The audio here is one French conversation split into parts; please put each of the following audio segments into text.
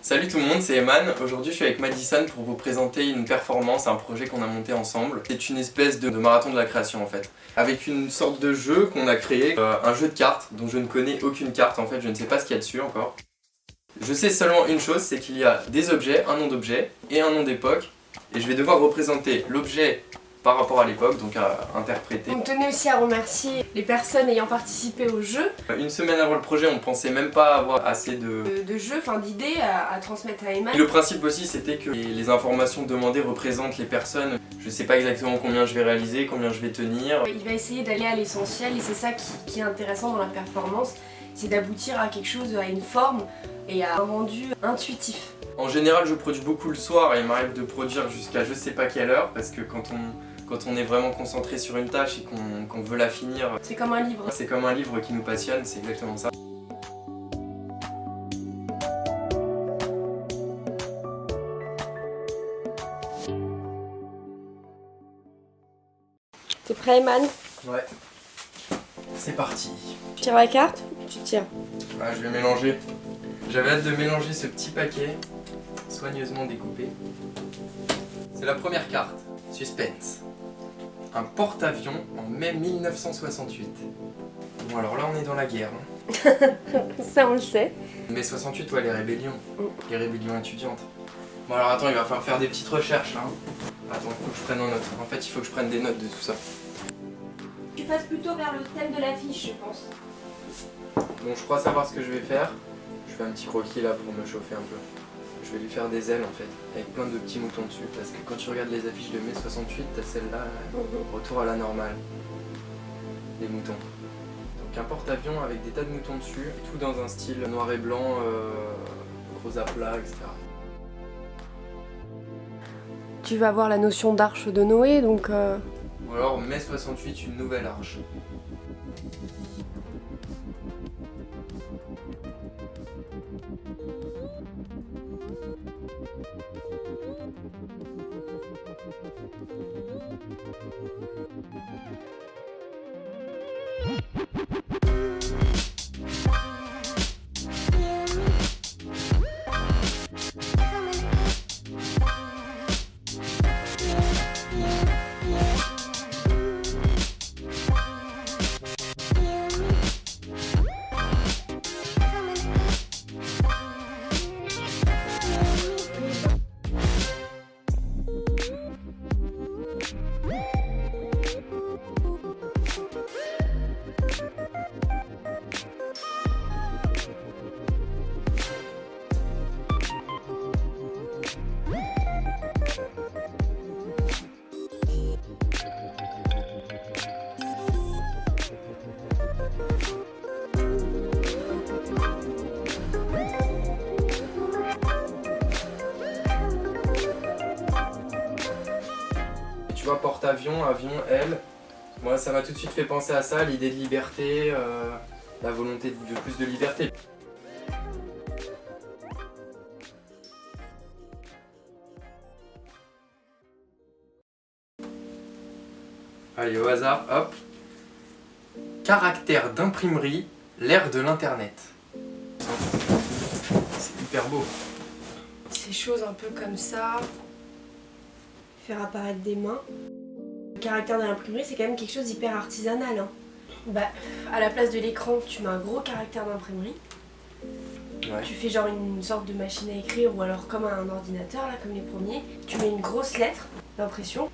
Salut tout le monde, c'est Eman. Aujourd'hui je suis avec Madison pour vous présenter une performance, un projet qu'on a monté ensemble. C'est une espèce de marathon de la création en fait. Avec une sorte de jeu qu'on a créé, un jeu de cartes dont je ne connais aucune carte en fait, je ne sais pas ce qu'il y a dessus encore. Je sais seulement une chose, c'est qu'il y a des objets, un nom d'objet et un nom d'époque. Et je vais devoir représenter l'objet par rapport à l'époque, donc à interpréter. On tenait aussi à remercier les personnes ayant participé au jeu. Une semaine avant le projet, on pensait même pas avoir assez De jeux, enfin d'idées à transmettre à Eman. Et le principe aussi, c'était que les informations demandées représentent les personnes. Je sais pas exactement combien je vais réaliser, combien je vais tenir. Il va essayer d'aller à l'essentiel et c'est ça qui est intéressant dans la performance, c'est d'aboutir à quelque chose, à une forme et à un rendu intuitif. En général, je produis beaucoup le soir et il m'arrive de produire jusqu'à je sais pas quelle heure parce que quand on est vraiment concentré sur une tâche et qu'on veut la finir, c'est comme un livre. C'est comme un livre qui nous passionne, c'est exactement ça. T'es prêt Eman? Ouais. C'est parti. Tu tires la carte ou tu tires? Ah, je vais mélanger. J'avais hâte de mélanger ce petit paquet, soigneusement découpé. C'est la première carte, suspense. Un porte-avions en mai 1968. Bon alors là on est dans la guerre. Hein. Ça on le sait. Mai 68, ouais, les rébellions. Les rébellions étudiantes. Bon alors attends, il va falloir faire des petites recherches là. Attends, il faut que je prenne en note. En fait, il faut que je prenne des notes de tout ça. Tu passes plutôt vers le thème de l'affiche, je pense. Bon, je crois savoir ce que je vais faire. Je fais un petit croquis là pour me chauffer un peu. Je vais lui faire des ailes en fait, avec plein de petits moutons dessus. Parce que quand tu regardes les affiches de mai 68, t'as celle-là, retour à la normale. Les moutons. Donc un porte-avions avec des tas de moutons dessus, et tout dans un style noir et blanc, gros aplats, etc. Tu vas avoir la notion d'arche de Noé, donc... Ou alors mai 68, une nouvelle arche. Tu vois, porte-avions, avion, aile, moi ça m'a tout de suite fait penser à ça, l'idée de liberté, la volonté de plus de liberté. Allez, au hasard, hop. Caractère d'imprimerie, l'ère de l'internet. C'est hyper beau. Ces choses un peu comme ça, faire apparaître des mains. Le caractère de l'imprimerie, c'est quand même quelque chose d'hyper artisanal. Hein. Bah, à la place de l'écran, tu mets un gros caractère d'imprimerie. Ouais. Tu fais genre une sorte de machine à écrire ou alors comme un ordinateur, là, comme les premiers. Tu mets une grosse lettre d'impression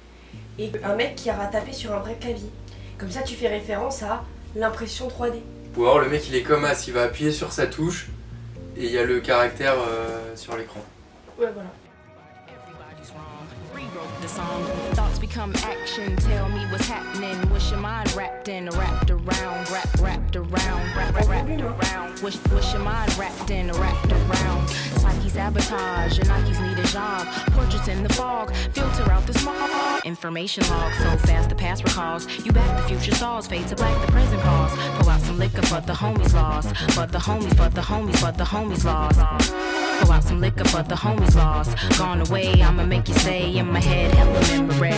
et un mec qui aura tapé sur un vrai clavier. Comme ça, tu fais référence à l'impression 3D. Ou alors le mec il est comme As, il va appuyer sur sa touche et il y a le caractère sur l'écran. Ouais, voilà. Rewrote the song. Thoughts become action. Tell me what's happening. What's your mind wrapped in? Wrapped around. Wrapped around. Wrapped around. What's your mind wrapped in? Wrapped around. Psyche sabotage. Your Nikes need a job. Portraits in the fog. Filter out the smog. Information log so fast the past recalls. You back the future stalls. Fade to black the present calls. Pull out some liquor but the homies lost. But the homies lost. Pull out some liquor, but the homies lost. Gone away, I'ma make you stay in my head. Hella memory.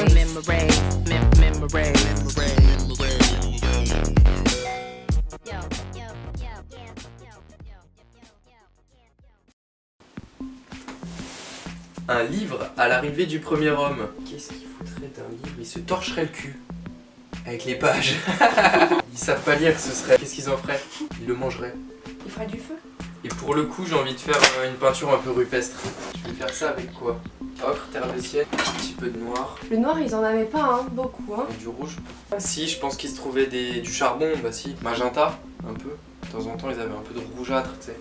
Un livre à l'arrivée du premier homme. Qu'est-ce qu'il foutrait d'un livre? Il se torcherait le cul. Avec les pages. Ils savent pas lire, ce serait... Qu'est-ce qu'ils en feraient? Ils le mangeraient. Il fera du feu. Et pour le coup, j'ai envie de faire une peinture un peu rupestre. Je vais faire ça avec quoi? Ocre, terre de sienne, un petit peu de noir. Le noir, ils en avaient pas, hein, beaucoup. Hein. Et du rouge. Si, je pense qu'il se trouvait du charbon, bah si. Magenta, un peu. De temps en temps, ils avaient un peu de rougeâtre, tu sais.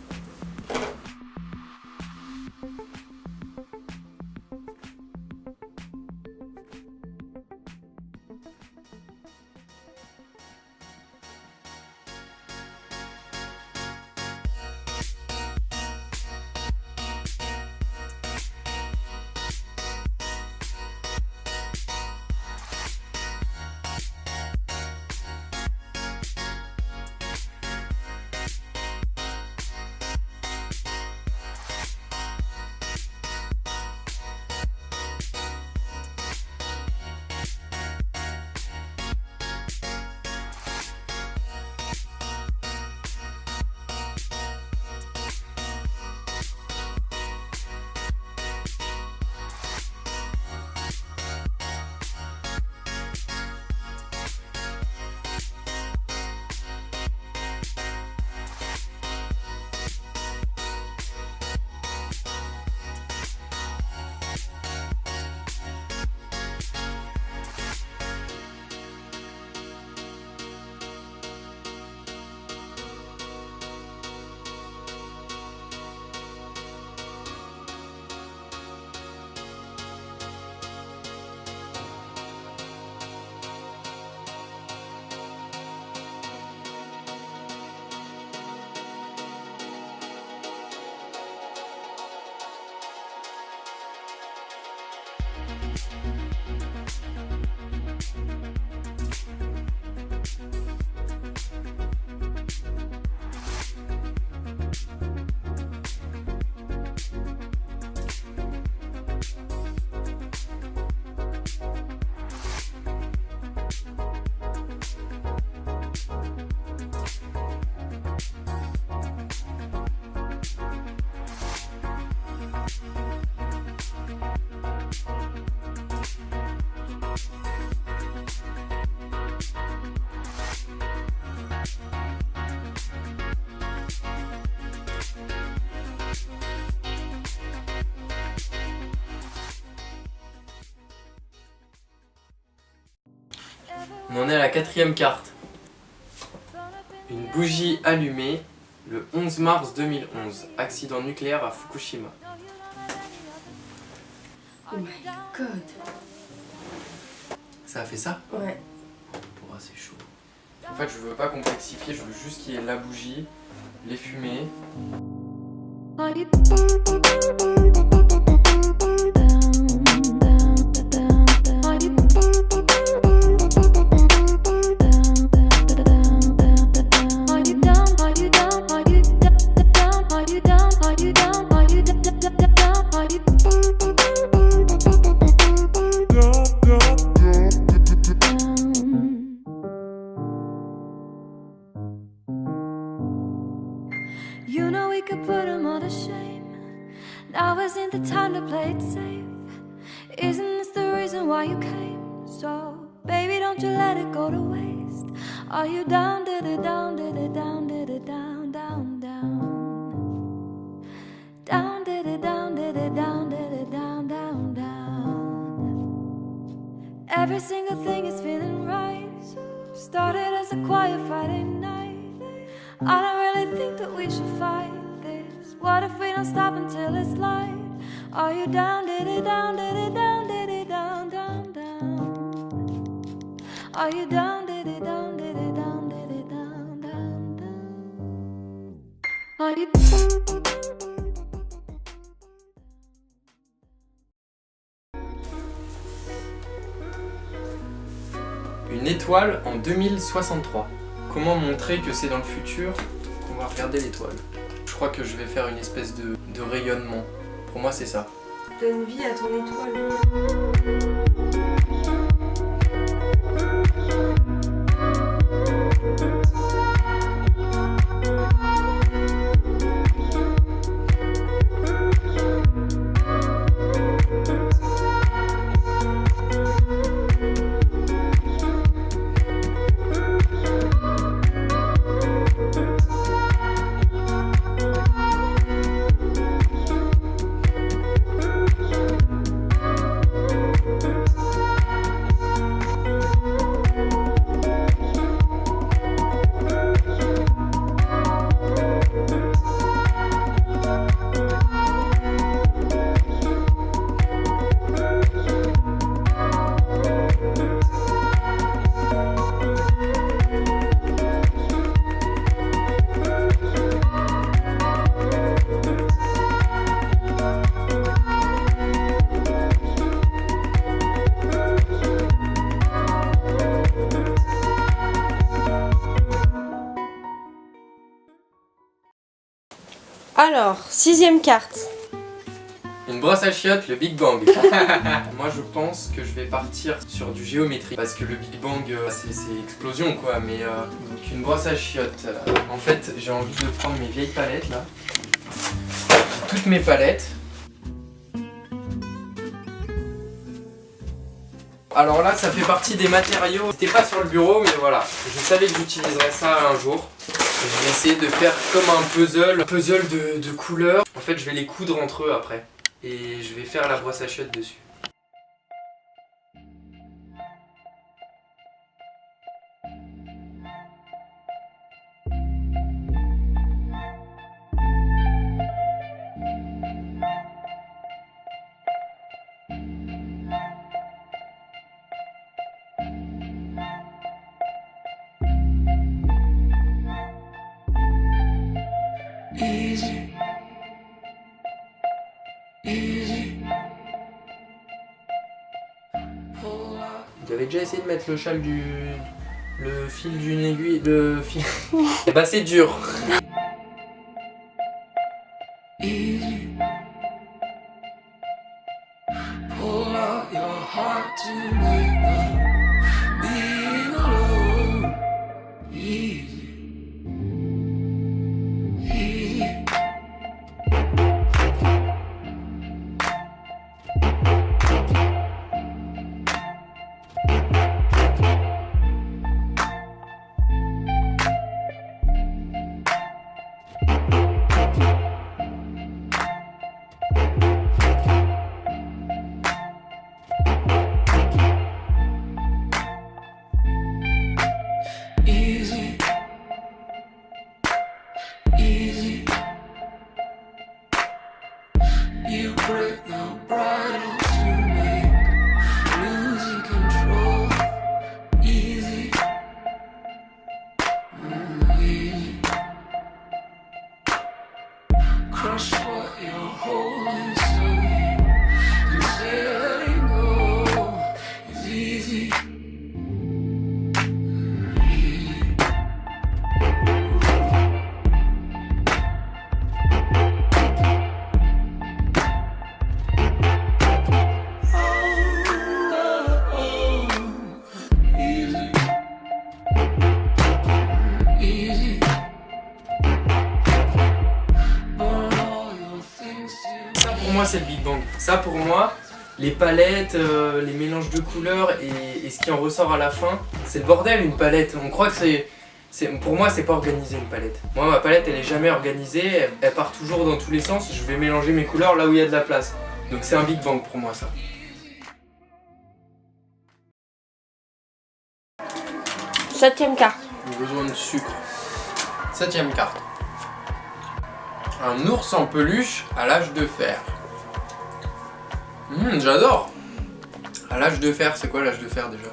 On en est à la 4e carte. Une bougie allumée le 11 mars 2011. Accident nucléaire à Fukushima. Oh my god. Ça a fait ça? Ouais. Oh, c'est chaud. En fait, je veux pas complexifier, je veux juste qu'il y ait la bougie, les fumées. You know we could put them all to shame. Now isn't the time to play it safe. Isn't this the reason why you came? So, baby, don't you let it go to waste. Are you down, did it down, did it down, did it down, down, down? Down, did it down, did it down, did it down, down, down? Every single thing is feeling right. Started as a quiet Friday night. I don't really think that we should fight this. What if we don't stop until it's light? Are you down, did it down, did it down, did it down, down, down? Are you down, did it down, did it down, did it down, down, down? Are you Une étoile en 2063. Comment montrer que c'est dans le futur qu'on va regarder l'étoile? Je crois que je vais faire une espèce de rayonnement. Pour moi, c'est ça. Donne vie à ton étoile. Alors, 6ème carte. Une brosse à chiottes, le Big Bang. Moi je pense que je vais partir sur du géométrique parce que le Big Bang c'est explosion quoi, mais donc une brosse à chiottes. En fait j'ai envie de prendre mes vieilles palettes là, toutes mes palettes. Alors là ça fait partie des matériaux, c'était pas sur le bureau mais voilà, je savais que j'utiliserais ça un jour. Je vais essayer de faire comme un puzzle de couleurs. En fait je vais les coudre entre eux après. Et je vais faire la brosse à chiottes dessus. Vous avez déjà essayé de mettre le châle le fil d'une aiguille, le fil... Bah c'est dur. Moi c'est le Big Bang. Ça pour moi, les palettes, les mélanges de couleurs et ce qui en ressort à la fin, c'est le bordel une palette. On croit que pour moi c'est pas organisé une palette. Moi ma palette elle est jamais organisée, elle part toujours dans tous les sens, je vais mélanger mes couleurs là où il y a de la place. Donc c'est un Big Bang pour moi ça. Septième carte. J'ai besoin de sucre. 7ème carte. Un ours en peluche à l'âge de fer. J'adore. À l'âge de fer, c'est quoi l'âge de fer déjà?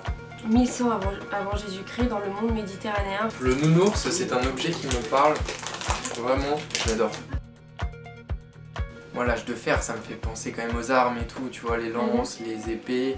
1100 avant Jésus-Christ dans le monde méditerranéen. Le nounours, c'est un objet qui me parle. Vraiment, j'adore. Moi, l'âge de fer, ça me fait penser quand même aux armes et tout, tu vois, les lances, les épées.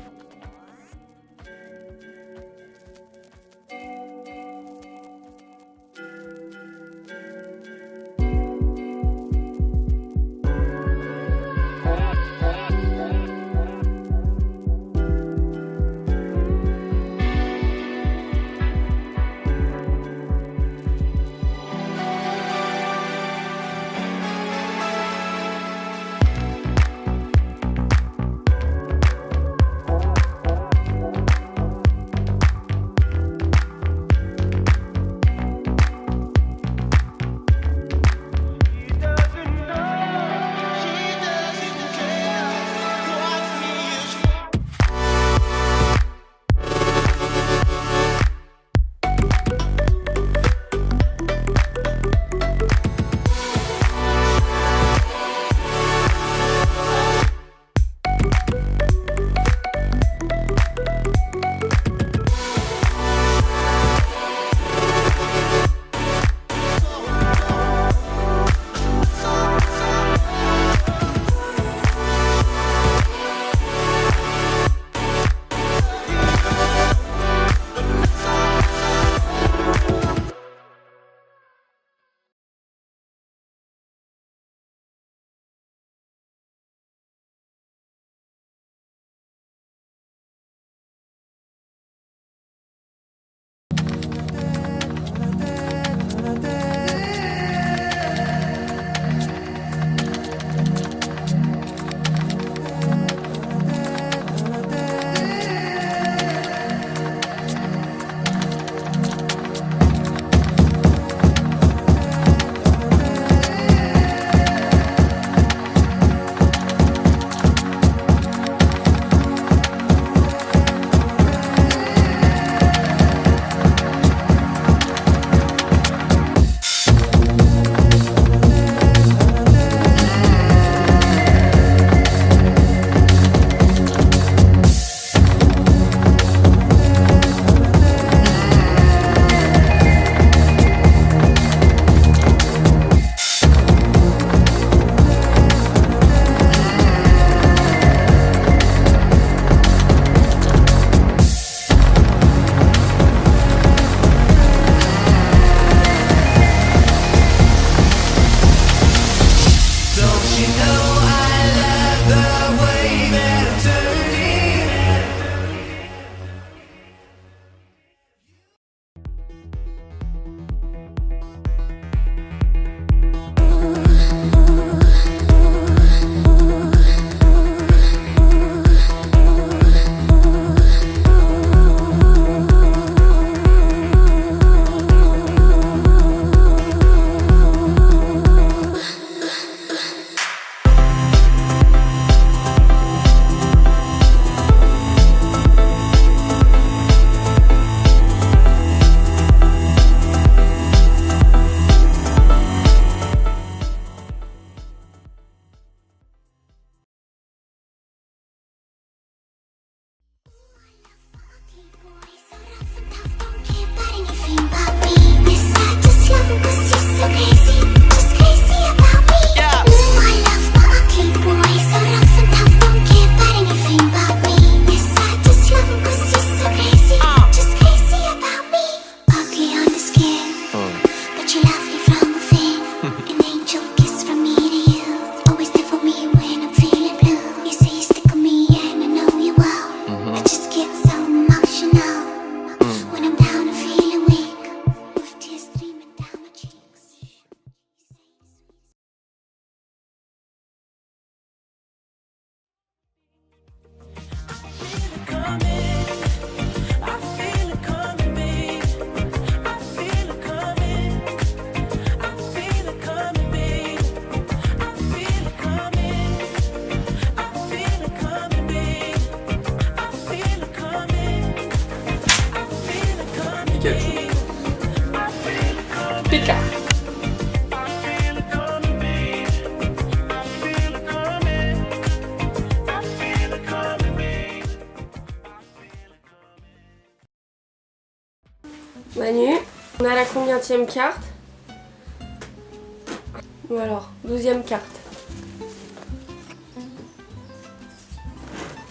Combienième carte? Ou alors, 12e carte.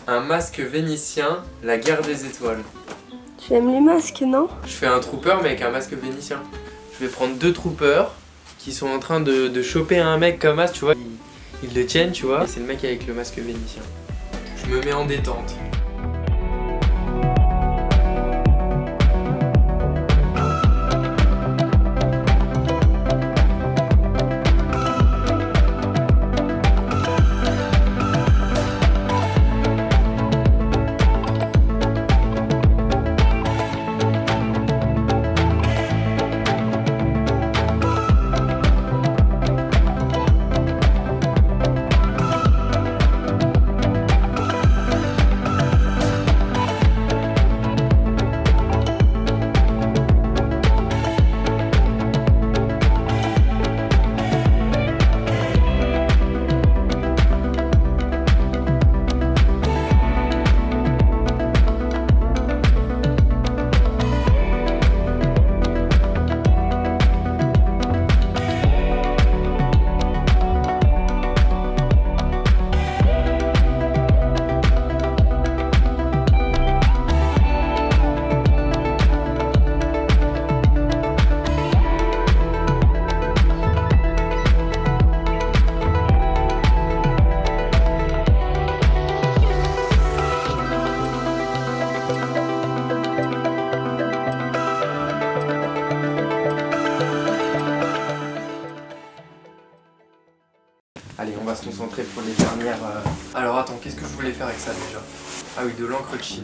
Un masque vénitien, la guerre des étoiles. Tu aimes les masques, non? Je fais un trooper mais avec un masque vénitien. Je vais prendre 2 troopers qui sont en train de choper un mec comme ça, tu vois. Ils le tiennent, tu vois. Et c'est le mec avec le masque vénitien. Je me mets en détente. Allez, on va se concentrer pour les dernières... Alors attends, qu'est-ce que je voulais faire avec ça déjà? Ah oui, de l'encre de Chine.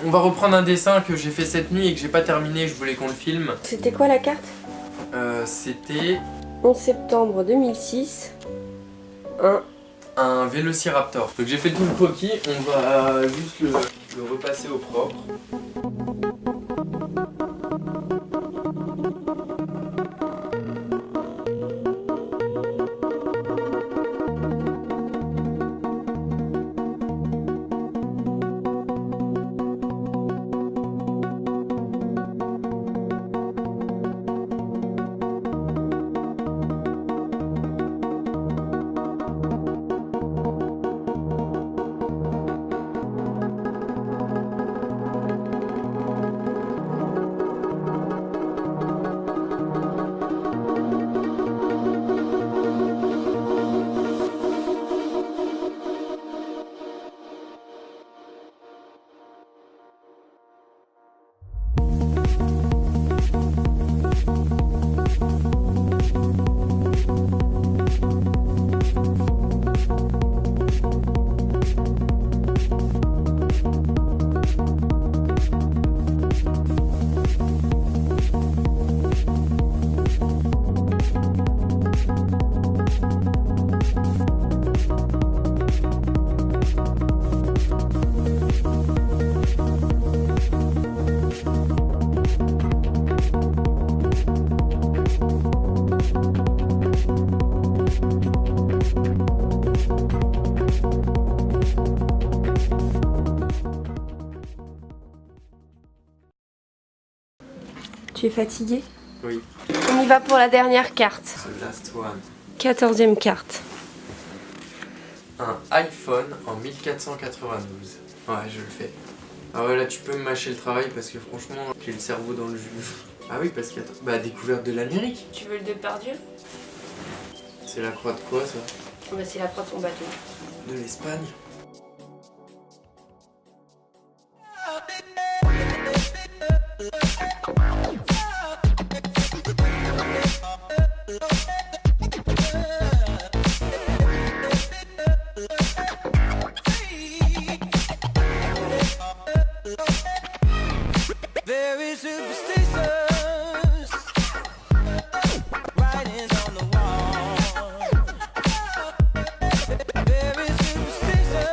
On va reprendre un dessin que j'ai fait cette nuit et que j'ai pas terminé, je voulais qu'on le filme. C'était quoi la carte? C'était... 11 septembre 2006. Un Vélociraptor. Donc j'ai fait tout le croquis, on va juste le repasser au propre. Tu es fatigué? Oui. On y va pour la dernière carte. The last one. 14e carte. Un iPhone en 1492. Ouais, je le fais. Ah ouais, là tu peux me mâcher le travail parce que franchement, j'ai le cerveau dans le jus. Ah oui, parce que bah découverte de l'Amérique. Tu veux le Depardieu? C'est la croix de quoi ça? Bah c'est la croix de son bateau. De l'Espagne. Very superstitious writings on the wall. Very superstitious.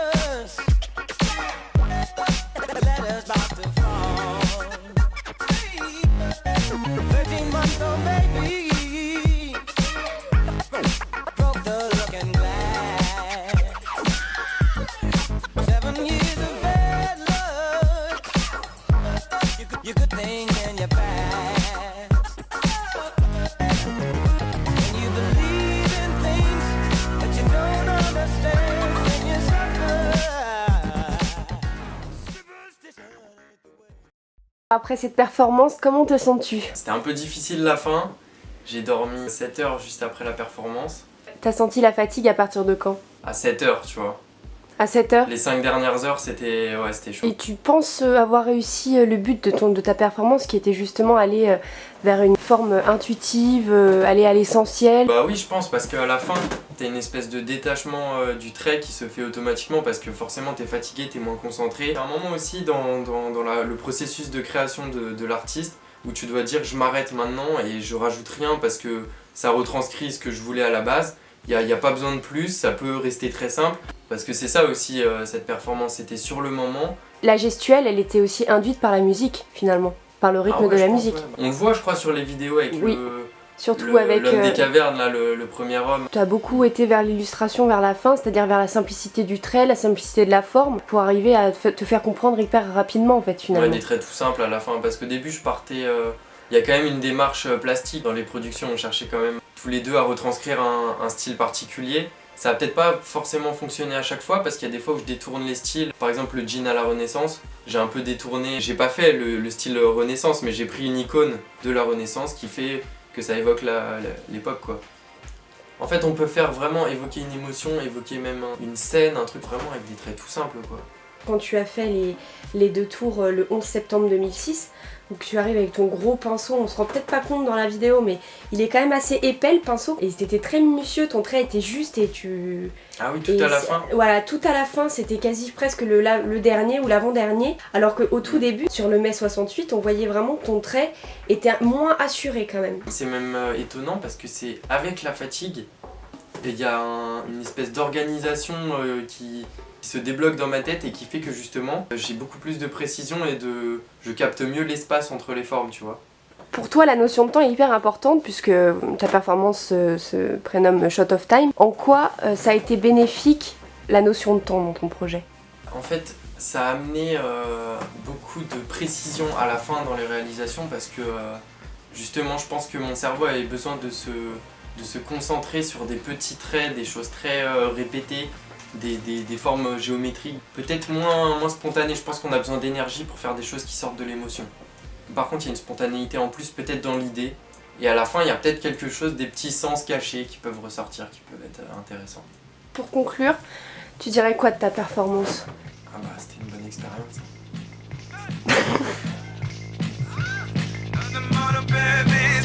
après cette performance, comment te sens-tu? C'était un peu difficile la fin. J'ai dormi 7 heures juste après la performance. T'as senti la fatigue à partir de quand? À 7 heures, tu vois. À 7 heures? Les 5 dernières heures, c'était chaud. Et tu penses avoir réussi le but de ta performance qui était justement aller vers une forme intuitive, aller à l'essentiel? Bah oui, je pense, parce qu'à la fin, t'as une espèce de détachement du trait qui se fait automatiquement parce que forcément t'es fatigué, t'es moins concentré. C'est un moment aussi dans le processus de création de l'artiste où tu dois dire je m'arrête maintenant et je rajoute rien parce que ça retranscrit ce que je voulais à la base. Il n'y a pas besoin de plus, ça peut rester très simple. Parce que c'est ça aussi, cette performance, c'était sur le moment. La gestuelle, elle était aussi induite par la musique, finalement, par le rythme de la musique. Ouais. On le voit, je crois, sur les vidéos avec surtout avec l'homme des cavernes, là, le premier homme. Tu as beaucoup été vers l'illustration vers la fin, c'est-à-dire vers la simplicité du trait, la simplicité de la forme, pour arriver à te faire comprendre hyper rapidement, en fait, finalement. Ouais, des traits tout simples à la fin, parce qu'au début, je partais... Il y a quand même une démarche plastique dans les productions, on cherchait quand même tous les deux à retranscrire un style particulier. Ça a peut-être pas forcément fonctionné à chaque fois parce qu'il y a des fois où je détourne les styles. Par exemple le jean à la Renaissance, j'ai un peu détourné, j'ai pas fait le style Renaissance mais j'ai pris une icône de la Renaissance qui fait que ça évoque l'époque quoi. En fait on peut faire vraiment évoquer une émotion, évoquer même une scène, un truc vraiment avec des traits tout simples quoi. Quand tu as fait les 2 tours le 11 septembre 2006, donc tu arrives avec ton gros pinceau, on se rend peut-être pas compte dans la vidéo mais il est quand même assez épais le pinceau et c'était très minutieux, ton trait était juste et tu... Ah oui, tout à la fin. Voilà, tout à la fin c'était quasi presque le dernier ou l'avant-dernier alors qu'au tout début, sur le mai 68, on voyait vraiment que ton trait était moins assuré quand même. C'est même étonnant parce que c'est avec la fatigue et il y a une espèce d'organisation qui se débloque dans ma tête et qui fait que justement j'ai beaucoup plus de précision et je capte mieux l'espace entre les formes, tu vois. Pour toi, la notion de temps est hyper importante puisque ta performance se prénomme Shot of Time. En quoi ça a été bénéfique la notion de temps dans ton projet? En fait, ça a amené beaucoup de précision à la fin dans les réalisations parce que justement je pense que mon cerveau avait besoin de se concentrer sur des petits traits, des choses très répétées. Des formes géométriques peut-être moins spontanées, je pense qu'on a besoin d'énergie pour faire des choses qui sortent de l'émotion. Par contre il y a une spontanéité en plus peut-être dans l'idée et à la fin il y a peut-être quelque chose, des petits sens cachés qui peuvent ressortir, qui peuvent être intéressants. Pour conclure, tu dirais quoi de ta performance? Ah bah c'était une bonne expérience. The motor baby